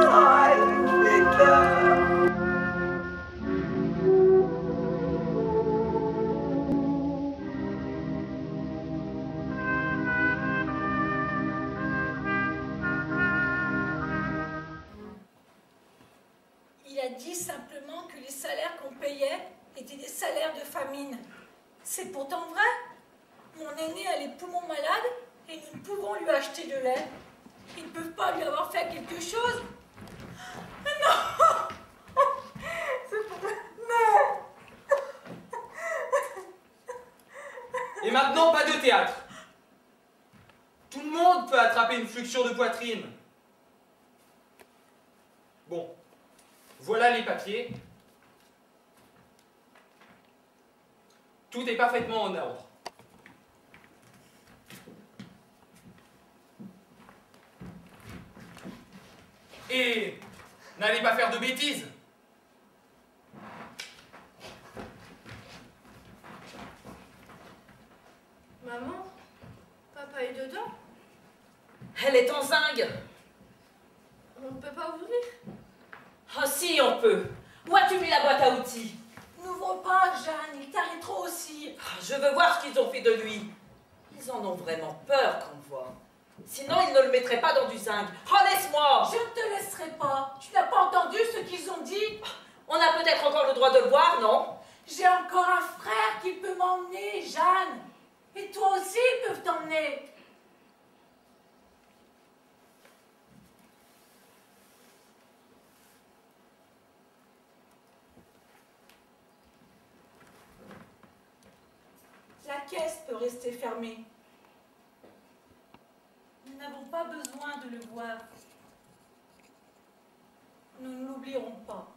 Heil Hitler! Il a dit simplement que les salaires qu'on payait étaient des salaires de famine. C'est pourtant vrai. Mon aîné a les poumons malades et nous ne pouvons lui acheter de lait. Ils ne peuvent pas lui avoir fait quelque chose. Non! C'est pour... Non! Et maintenant, pas de théâtre. Tout le monde peut attraper une fluxion de poitrine. Bon, voilà les papiers. Tout est parfaitement en ordre. Et n'allez pas faire de bêtises. Maman, papa est dedans. Elle est en zingue. On ne peut pas ouvrir. Ah si, on peut. Où as-tu mis la boîte à outils? N'ouvre pas, Jeanne, il t'arrête trop aussi. Je veux voir ce qu'ils ont fait de lui. Ils en ont vraiment peur qu'on le voit. Sinon, ils ne le mettraient pas dans du zinc. Oh, laisse-moi! Je ne te laisserai pas. Tu n'as pas entendu ce qu'ils ont dit? On a peut-être encore le droit de le voir, non? J'ai encore un frère qui peut m'emmener, Jeanne. Et toi aussi, ils peuvent t'emmener. La caisse peut rester fermée. Nous n'avons pas besoin de le voir. Nous ne l'oublierons pas.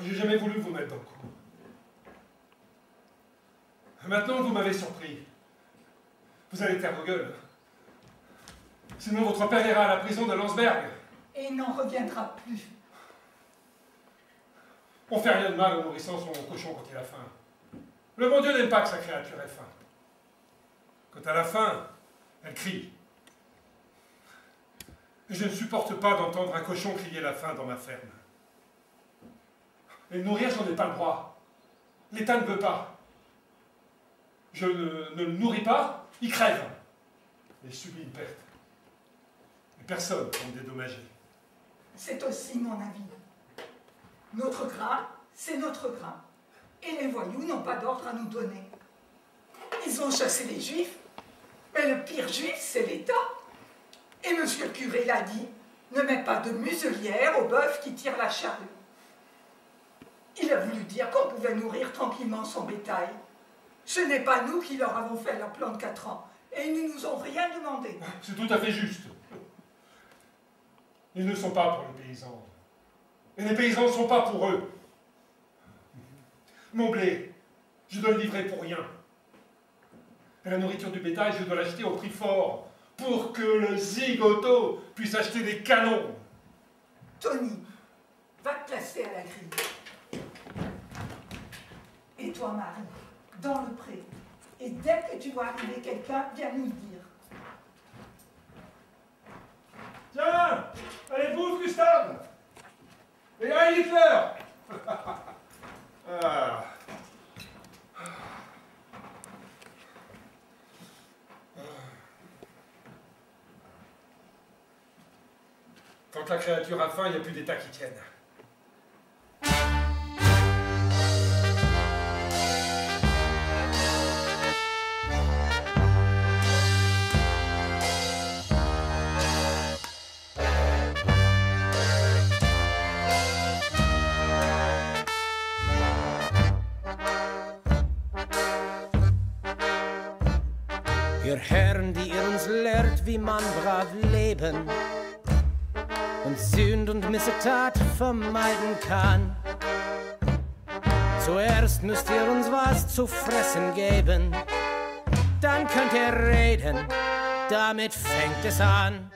J'ai jamais voulu vous mettre dans le coup. Maintenant, vous m'avez surpris. Vous allez taire vos gueules. Sinon, votre père ira à la prison de Landsberg. Et il n'en reviendra plus. On fait rien de mal en nourrissant son cochon quand il a faim. Le bon Dieu n'aime pas que sa créature ait faim. Quand elle a faim, elle crie. Et je ne supporte pas d'entendre un cochon crier la faim dans ma ferme. Et le nourrir, j'en ai pas le droit. L'État ne veut pas. Je ne le nourris pas, il crève. Et je subis une perte. Et personne pour me dédommager. C'est aussi mon avis. Notre grain, c'est notre grain. Et les voyous n'ont pas d'ordre à nous donner. Ils ont chassé les juifs, mais le pire juif, c'est l'État. Et monsieur le curé l'a dit, ne mets pas de muselière au bœuf qui tire la charrue. Il a voulu dire qu'on pouvait nourrir tranquillement son bétail. Ce n'est pas nous qui leur avons fait leur plan de 4 ans. Et ils ne nous ont rien demandé. C'est tout à fait juste. Ils ne sont pas pour les paysans. Et les paysans ne sont pas pour eux. Mon blé, je dois le livrer pour rien. Et la nourriture du bétail, je dois l'acheter au prix fort pour que le zigoto puisse acheter des canons. Tony, va te placer à la grille. Et toi, Marie, dans le pré. Et dès que tu vois arriver quelqu'un, viens nous le dire. Tiens, allez bouffe, Gustave. Et un Hitler. Ah. Quand la créature a faim, il n'y a plus d'état qui tienne. Ihr Herren, die ihr uns lehrt, wie man brav leben und Sünd und Missetat vermeiden kann. Zuerst müsst ihr uns was zu fressen geben, dann könnt ihr reden, damit fängt es an.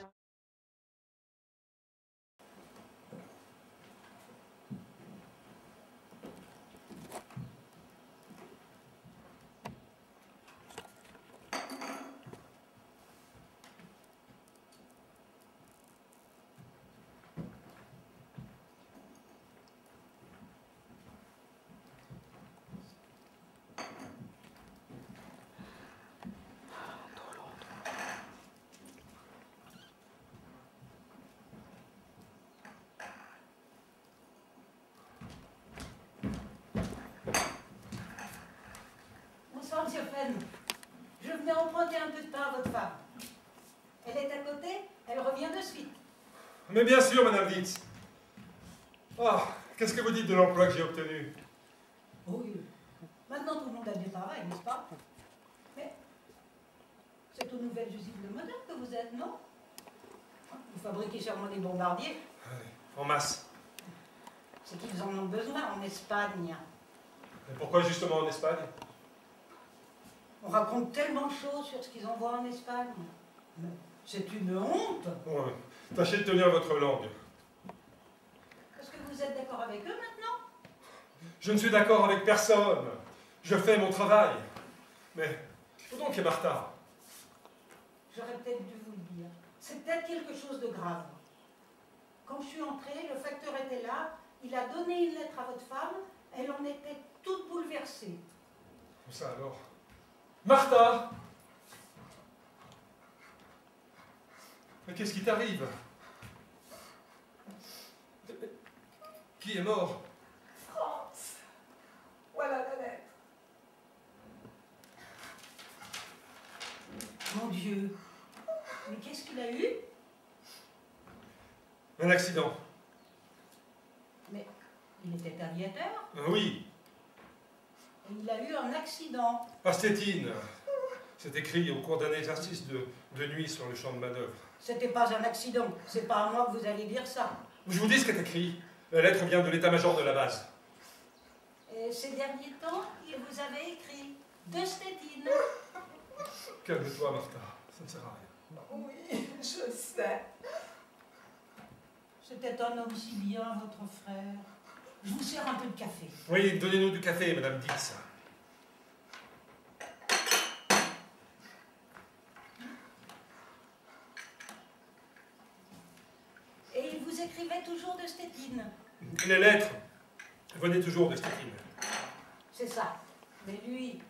Bonsoir, monsieur Fresne. Je venais emprunter un peu de pain à votre femme. Elle est à côté, elle revient de suite. Mais bien sûr, Madame Ditz. Oh, qu'est-ce que vous dites de l'emploi que j'ai obtenu? Oui. Maintenant, tout le monde a du travail, n'est-ce pas? Mais c'est aux nouvelles usines de Modène que vous êtes, non? Vous fabriquez sûrement des bombardiers. Oui, en masse. C'est qu'ils en ont besoin en Espagne. Et pourquoi justement en Espagne? On raconte tellement de choses sur ce qu'ils envoient en Espagne. Mais c'est une honte. Ouais. Tâchez de tenir votre langue. Est-ce que vous êtes d'accord avec eux maintenant? Je ne suis d'accord avec personne. Je fais mon travail. Mais, où donc est Martha? J'aurais peut-être dû vous le dire. C'est peut-être quelque chose de grave. Quand je suis entrée, le facteur était là. Il a donné une lettre à votre femme. Elle en était toute bouleversée. Où ça alors? Martha! Mais qu'est-ce qui t'arrive? Qui est mort? France, voilà la lettre. Mon Dieu! Mais qu'est-ce qu'il a eu? Un accident. Mais il était aviateur. Oui. Et il a eu un accident. À Stettin. C'est écrit au cours d'un exercice de nuit sur le champ de manœuvre. C'était pas un accident. C'est pas à moi que vous allez dire ça. Je vous dis ce qui est écrit. La lettre vient de l'état-major de la base. Et ces derniers temps, il vous avait écrit de Stettin. Calme-toi, Martha. Ça ne sert à rien. Oui, je sais. C'était un homme si bien, votre frère. Je vous sers un peu de café. Oui, donnez-nous du café, Madame Ditz. Et il vous écrivait toujours de Stettin. Les lettres venaient toujours de Stettin. C'est ça. Mais lui,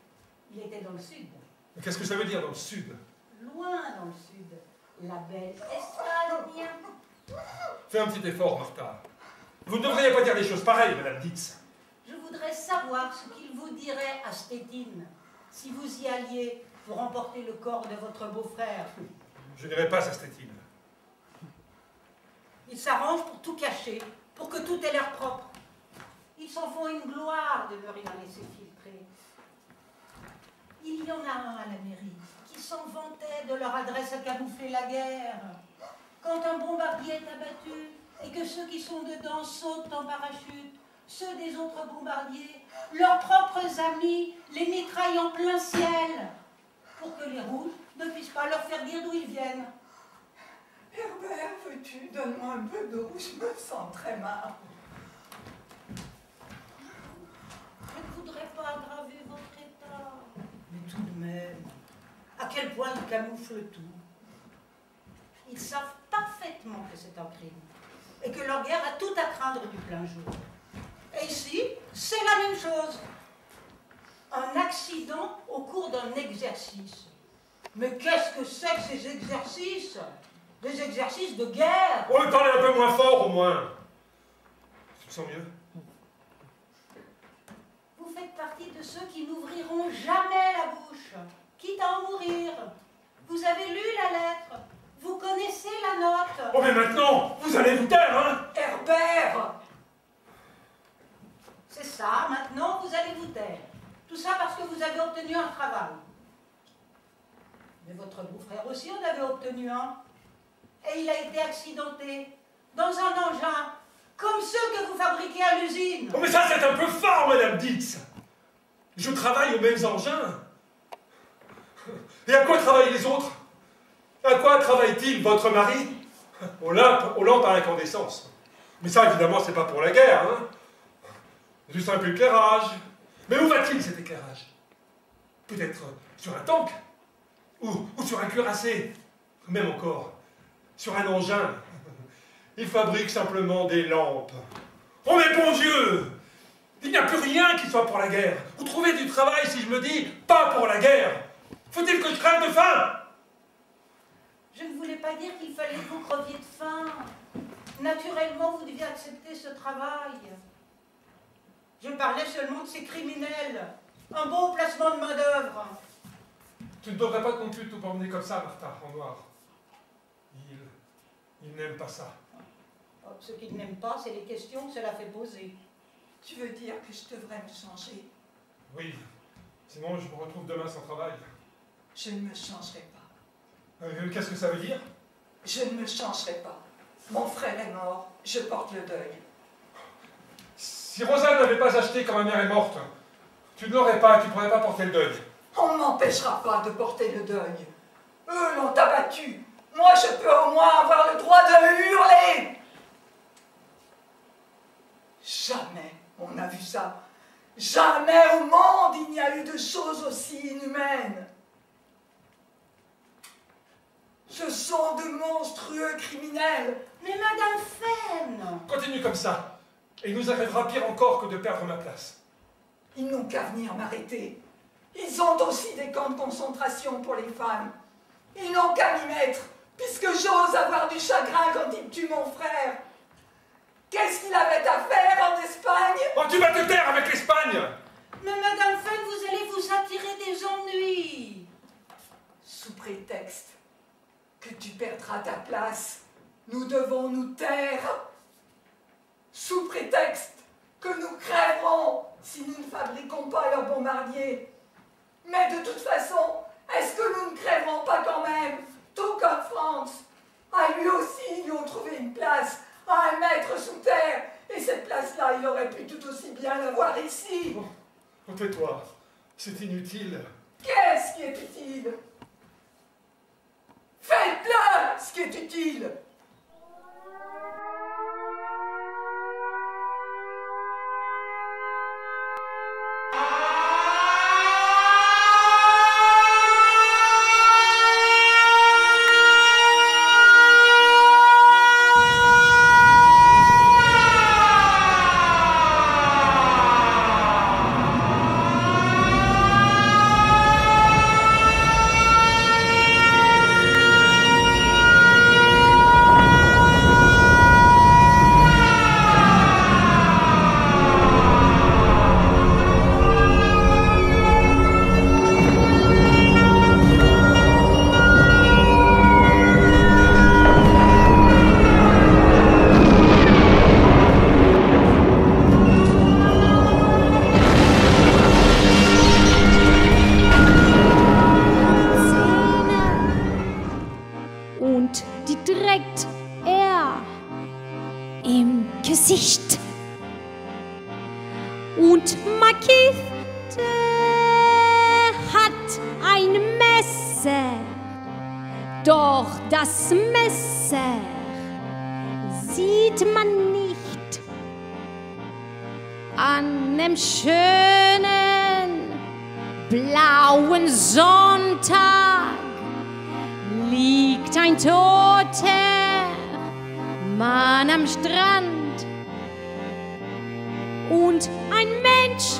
il était dans le sud. Qu'est-ce que ça veut dire dans le sud? Loin dans le sud. La belle Espagne. Fais un petit effort, Martha. Vous ne devriez pas dire des choses pareilles, Madame Ditz. Je voudrais savoir ce qu'il vous dirait à Stettin si vous y alliez pour emporter le corps de votre beau-frère. Je n'irai pas à Stettin. Ils s'arrangent pour tout cacher, pour que tout ait l'air propre. Ils s'en font une gloire de ne rien laisser filtrer. Il y en a un à la mairie qui s'en vantait de leur adresse à camoufler la guerre. Quand un bombardier est abattu et que ceux qui sont dedans sautent en parachute, ceux des autres bombardiers, leurs propres amis, les mitraillent en plein ciel, pour que les rouges ne puissent pas leur faire dire d'où ils viennent. Herbert, veux-tu, donne-moi un peu d'eau, je me sens très mal. Je ne voudrais pas aggraver votre état. Mais tout de même, à quel point ils camouflent tout. Ils savent parfaitement que c'est un crime et que leur guerre a tout à craindre du plein jour. Et ici, c'est la même chose. Un accident au cours d'un exercice. Mais qu'est-ce que c'est que ces exercices? Des exercices de guerre. On va parler un peu moins fort, au moins. Tu te sens mieux? Vous faites partie de ceux qui n'ouvriront jamais la bouche, quitte à en mourir. Vous avez lu la lettre. Vous connaissez la note. Oh, mais maintenant, vous allez vous taire, hein? Herbert! C'est ça, maintenant vous allez vous taire. Tout ça parce que vous avez obtenu un travail. Mais votre beau-frère aussi en avait obtenu un. Et il a été accidenté dans un engin, comme ceux que vous fabriquez à l'usine. Oh, mais ça, c'est un peu fort, Madame Dix. Je travaille aux mêmes engins. Et à quoi travaillent les autres? À quoi travaille-t-il, votre mari? Aux lampes à incandescence. Mais ça, évidemment, c'est pas pour la guerre, hein? Juste un peu d'éclairage. Mais où va-t-il, cet éclairage? Peut-être sur un tank? Ou sur un cuirassé? Même encore, sur un engin. Il fabrique simplement des lampes. Oh, mais bon Dieu! Il n'y a plus rien qui soit pour la guerre. Vous trouvez du travail, si je me dis, pas pour la guerre. Faut-il que je crève de faim? Je ne voulais pas dire qu'il fallait que vous creviez de faim. Naturellement, vous deviez accepter ce travail. Je parlais seulement de ces criminels. Un bon placement de main-d'œuvre. Tu ne devrais pas non plus tout emmener comme ça, Martha, en noir. Il n'aime pas ça. Oh, ce qu'il n'aime pas, c'est les questions que cela fait poser. Tu veux dire que je devrais me changer? Oui, sinon je me retrouve demain sans travail. Je ne me changerai pas. Qu'est-ce que ça veut dire? Je ne me changerai pas. Mon frère est mort, je porte le deuil. Si Rosa n'avait pas acheté quand ma mère est morte, tu ne l'aurais pas, tu ne pourrais pas porter le deuil. On ne m'empêchera pas de porter le deuil. Eux l'ont abattu. Moi, je peux au moins avoir le droit de hurler. Jamais on n'a vu ça. Jamais au monde il n'y a eu de choses aussi inhumaines. Ce sont de monstrueux criminels. Mais Madame Fenn! Continue comme ça, et il nous arrivera pire encore que de perdre ma place. Ils n'ont qu'à venir m'arrêter. Ils ont aussi des camps de concentration pour les femmes. Ils n'ont qu'à m'y mettre, puisque j'ose avoir du chagrin quand ils tuent mon frère. Qu'est-ce qu'il avait à faire en Espagne? Oh, tu vas te taire avec l'Espagne! Mais Madame Fenn, vous allez vous attirer des ennuis. Sous prétexte que tu perdras ta place, nous devons nous taire. Sous prétexte que nous crèverons si nous ne fabriquons pas leurs bombardiers. Mais de toute façon, est-ce que nous ne crèverons pas quand même, tout comme France? À lui aussi, ils lui ont trouvé une place, à 1 mètre sous terre, et cette place-là, il aurait pu tout aussi bien l'avoir ici. Oh, tais-toi, c'est inutile. Qu'est-ce qui est utile? Faites-le, ce qui est utile. Und Makiste hat ein Messer, Doch das Messer sieht man nicht. An dem schönen blauen Sonntag liegt ein toter Mann am Strand und ein Mensch